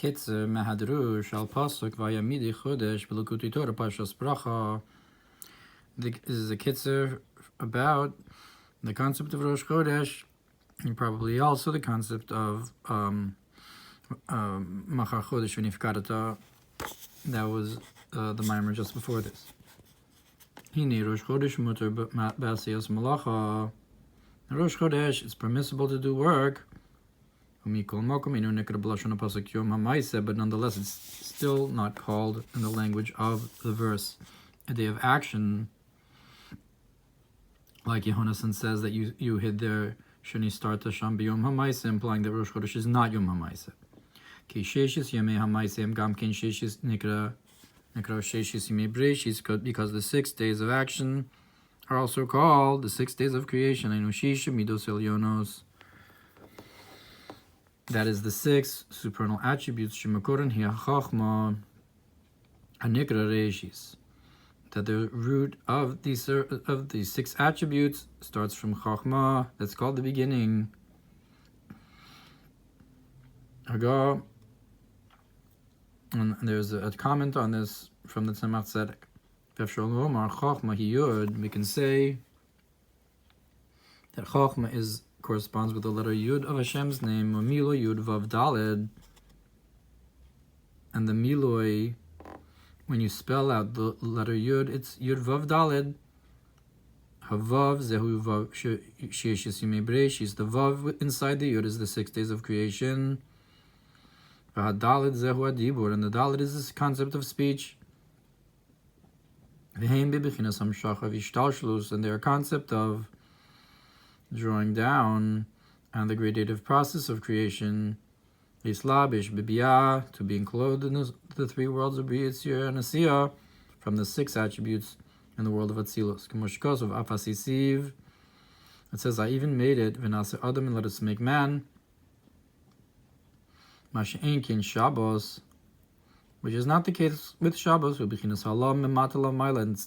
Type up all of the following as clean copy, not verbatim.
קיצור מהדרוש על פסוק וימידי chodesh בליקוטי Torah parshas bracha. This is a קיצור about the concept of Rosh Chodesh, and probably also the concept of Machar Chodesh v'nifkadata. That was the Maamer just before this. Hine Rosh Chodesh muter b'asiyas malacha. Rosh Chodesh, it's permissible to do work, but nonetheless it's still not called in the language of the verse a day of action. Like Yehonasan says that you hid there Shani Starta Sham B'Yom HaMaisa, implying that Rosh Chodesh is not Yom HaMaisa. Ki Sheshis Yemei HaMaisa Gam Ken Sheshis Nikra Sheshis Yemei Breshis, because the 6 days of action are also called the 6 days of creation. Enushisha Midos Elyonos. That is the 6 supernal attributes. Shemakoran Hiya Chachma Anikra Reshis. That the root of these 6 attributes starts from Chachma. That's called the beginning. Haga. And there's a comment on this from the Tzemach Tzedek. We can say that Chachma corresponds with the letter Yud of Hashem's name, Milo Yud Vav Daled, and the Miloi, when you spell out the letter Yud, it's Yud Vav Daled. Havav Zehu Vav Sheshis Yimei Breshis. The Vav inside the Yud is the 6 days of creation. V'Hadaled Zehu Adibur, and the Daled is this concept of speech. And their concept of drawing down and the gradative process of creation, Islabish Bibiyah, to being clothed in the 3 worlds of B'yitzir and Asiyah, from the 6 attributes in the world of Atzilus. Kemoshkos of Afasisiv, it says, I even made it, V'nase Adam, and let us make man. Mash'enkin Shabbos, which is not the case with Shabbos, and it's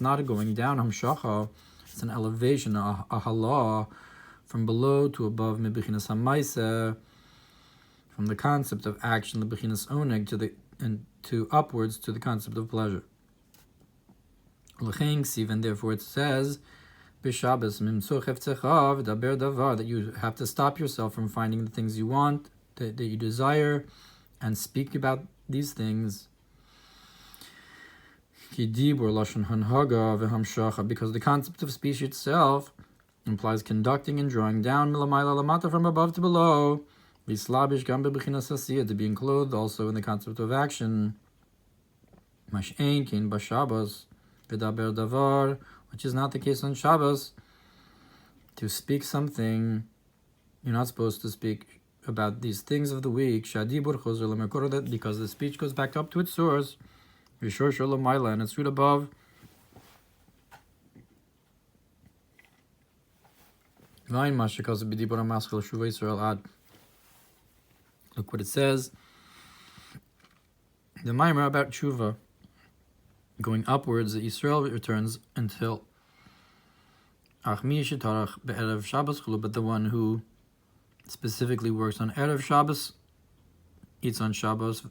not a going down, Hamshacha, it's an elevation, a halah, from below to above, Mebichinas HaMaisa, from the concept of action, the Bechinas Oneg, to upwards to the concept of pleasure. And therefore it says, that you have to stop yourself from finding the things you want, that you desire, and speak about these things. Because the concept of speech itself implies conducting and drawing down from above to below, to being clothed also in the concept of action, which is not the case on Shabbos. To speak something, you're not supposed to speak about these things of the week, because the speech goes back up to its source, and it's root above. Look what it says. The Maamer about Tshuva, going upwards, that Yisrael returns until but the one who specifically works on Erev Shabbos, eats on Shabbos,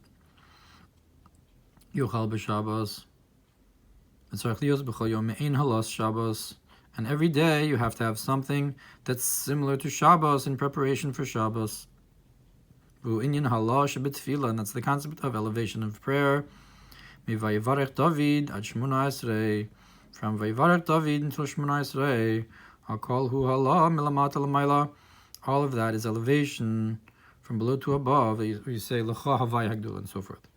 Yochal b'Shabbos, Shabbos, and every day you have to have something that's similar to Shabbos in preparation for Shabbos. And that's the concept of elevation of prayer. From Vayivarech David until Shmona Esrei, all of that is elevation from below to above. You say L'cha Havai Hagdul, and so forth.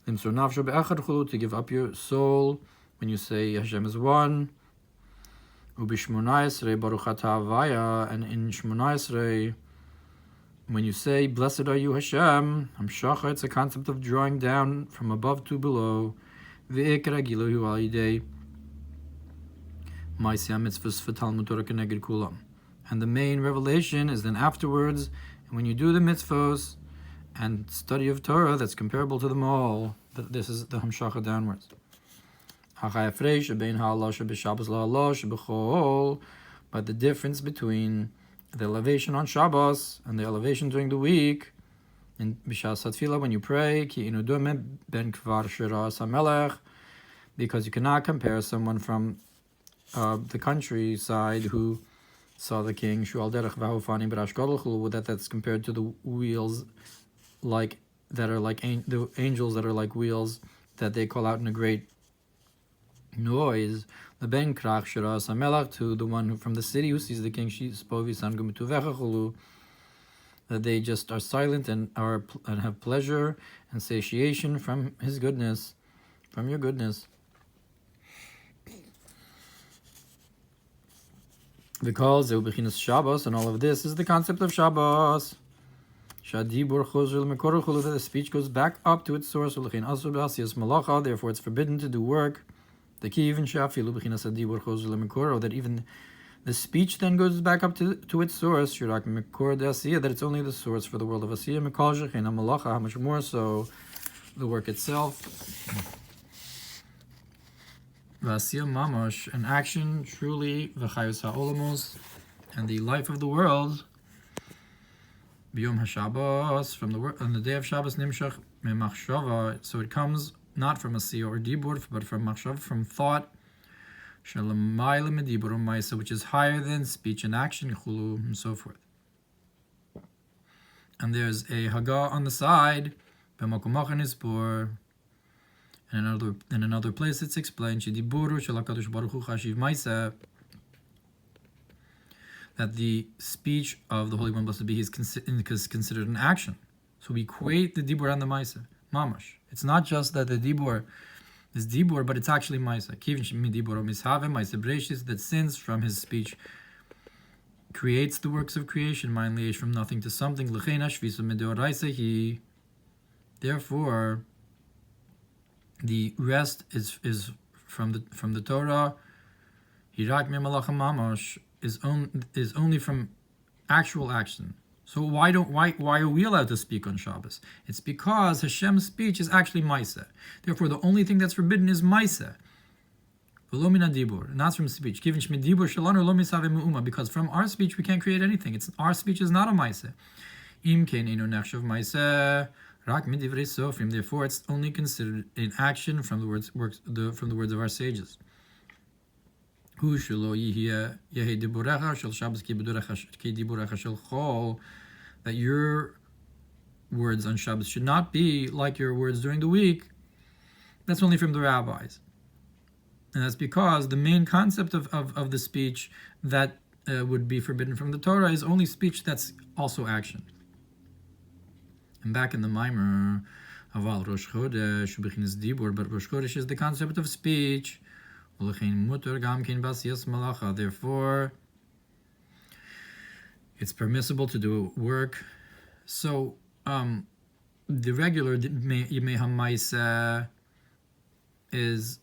To give up your soul when you say Hashem is one. Ubishmona Esrei Baruch Atah Havaya, and in Shmona Esrei, when you say Blessed are you Hashem, Hamshacha, it's a concept of drawing down from above to below. Ve'ikra Giluhu al Yidei Ma'aseh mitzvos v'Talmud Torah keneged kulam. And the main revelation is then afterwards, and when you do the mitzvos and study of Torah, that's comparable to them all. This is the Hamshacha downwards. But the difference between the elevation on Shabbos and the elevation during the week in b'shas hatfila when you pray, ki inu dome ben kvar shiras hamelech, because you cannot compare someone from the countryside who saw the king shual derech v'hofani b'rash gadol, that's compared to the wheels like that are like the angels that are like wheels that they call out in a great noise. The ben krach shiras hamelech, to the one who from the city who sees the king, that they just are silent and have pleasure and satiation from his goodness, from your goodness. Because Shabbos, and all of this is the concept of Shabbos. That the speech goes back up to its source. Therefore, it's forbidden to do work. That even the speech then goes back up to its source. That it's only the source for the world of Asiyah. How much more so the work itself. Vasiyah mamash, an action truly, v'chayos ha'olamos, and the life of the world. B'yom haShabbos, on the day of Shabbos, nimshach memachshava. So it comes not from Asiyah or dibur, but from machshava, from thought. Shalamayla medibur u'maisa, which is higher than speech and action, chulu, and so forth. And there's a haga on the side, b'makomach nispor. In another place, it's explained that the speech of the Holy One, blessed be He, is considered an action. So we equate the dibur and the maisa, mamash. It's not just that the dibur is dibur, but it's actually maisa. That since from his speech creates the works of creation, from nothing to something. Therefore, the rest is from the Torah. Hirak me'malacha mamash is only from actual action. So why are we allowed to speak on Shabbos? It's because Hashem's speech is actually Maisa. Therefore, the only thing that's forbidden is Maisa. V'lo min hadibur, not from speech. Because from our speech we can't create anything. Our speech is not a Maisa. Im kein einu nechshav Maisa. Therefore, it's only considered an action from the words of our sages. That your words on Shabbos should not be like your words during the week. That's only from the rabbis, and that's because the main concept of the speech that would be forbidden from the Torah is only speech that's also action. And back in the Maamer, Aval Rosh Chodesh, Dibur, but Rosh Chodesh is the concept of speech. Therefore, it's permissible to do work. So, the regular Yimei HaMaisa is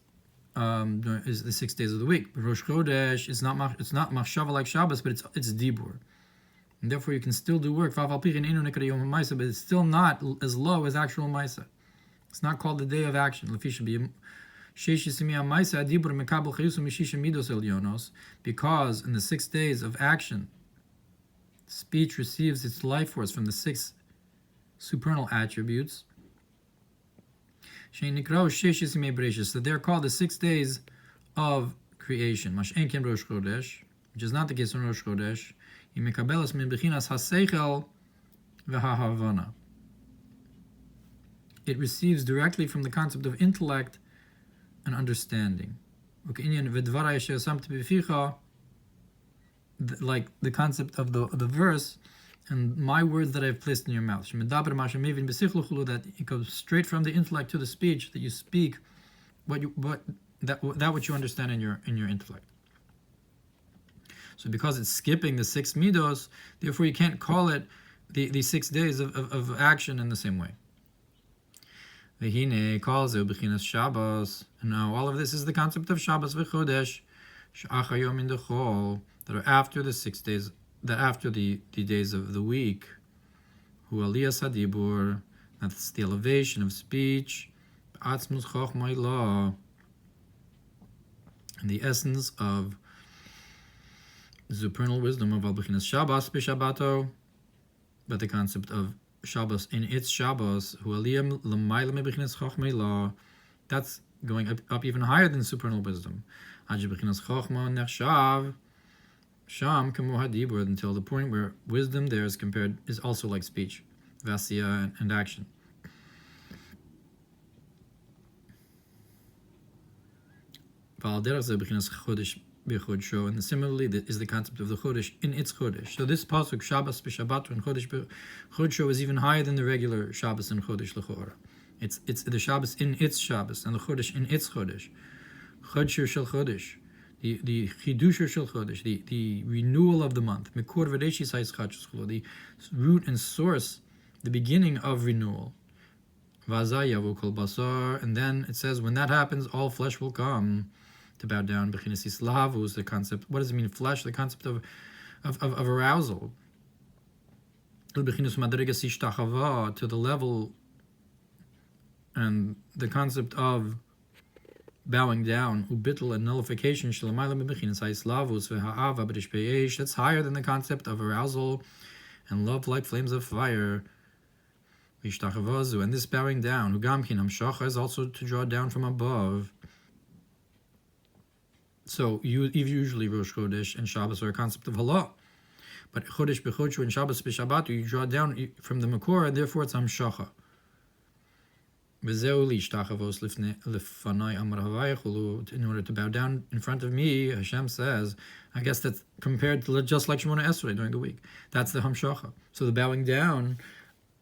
the 6 days of the week. But Rosh Chodesh is not machshava like Shabbos, but it's Dibur. And therefore, you can still do work, but it's still not as low as actual Maisa. It's not called the day of action. Because in the 6 days of action, speech receives its life force from the 6 supernal attributes. So they're called the 6 days of creation, which is not the case in Rosh Chodesh. It receives directly from the concept of intellect and understanding. Like the concept of the verse, and my words that I've placed in your mouth. That it goes straight from the intellect to the speech, that you speak that which you understand in your intellect. So because it's skipping the 6 midos, therefore you can't call it the 6 days of action in the same way. V'hine calls it b'chinas Shabbos. And now all of this is the concept of Shabbos v'chodesh, she'achar yom in the chol, that are after the 6 days, that after the days of the week. Hu aliyas hadibur, that's the elevation of speech, atzmus chochmai law, and the essence of supernal wisdom of al b'chinas Shabbos b'Shabbato, but the concept of Shabbos in its Shabbos, hu aliyah l'mayla mebichinas chachmei la, that's going up even higher than supernal wisdom. Ad shebichinas chachma nechshav sham kamo hadibur, until the point where wisdom there is also like speech, vasya, and action. And similarly, is the concept of the chodesh in its chodesh. So this pasuk Shabbos b'Shabbat and chodesh b'chodesh is even higher than the regular Shabbos and chodesh l'chora. It's the Shabbos in its Shabbos and the chodesh in its chodesh. Chodesh shel chodesh, the chidusher shel chodesh, the renewal of the month. Mekor v'reishis ha'yischachus cholo, the root and source, the beginning of renewal. V'azay yavo kol basar, and then it says when that happens, all flesh will come to bow down. Bechinas islavu is the concept. What does it mean, flesh? The concept of arousal. Bechinas madrigas ishtachava, to the level and the concept of bowing down. Ubitl, and nullification. Shalamayla bechinas islavus v'ha'ava b'rish pe'esh. That's higher than the concept of arousal and love like flames of fire. And this bowing down, ugamkin hamshacha, is also to draw down from above. So usually Rosh Chodesh and Shabbos are a concept of halah, but Chodesh b'Chodesh and Shabbos b'Shabbat you draw down from the Makor, and therefore it's hamshacha. In order to bow down in front of me, Hashem says, I guess that's compared to just like Shemona Esrei during the week. That's the hamshacha. So the bowing down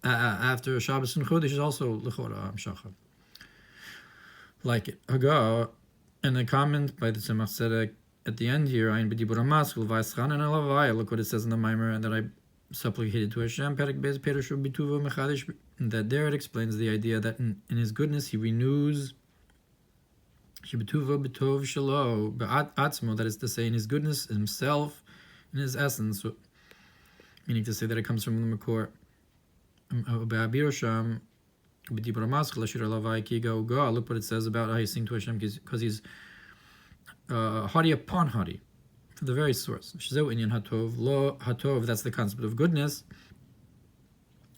after Shabbos and Chodesh is also l'chora hamshacha. Like it. Haga, and a comment by the Tzemach Tzedek at the end here, look what it says in the Maamer, and that I supplicated to Hashem, that there it explains the idea that in His goodness He renews, that is to say, in His goodness, Himself, in His essence, meaning to say that it comes from the Makor. Look what it says about how you sing to Hashem, because He's haughty upon haughty, for the very source. That's the concept of goodness.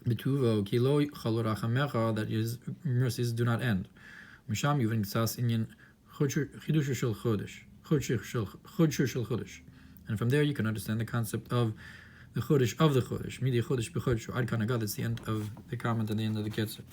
That His mercies do not end. And from there you can understand the concept of the Chodesh of the Chodesh. That's the end of the comment and the end of the קיצור.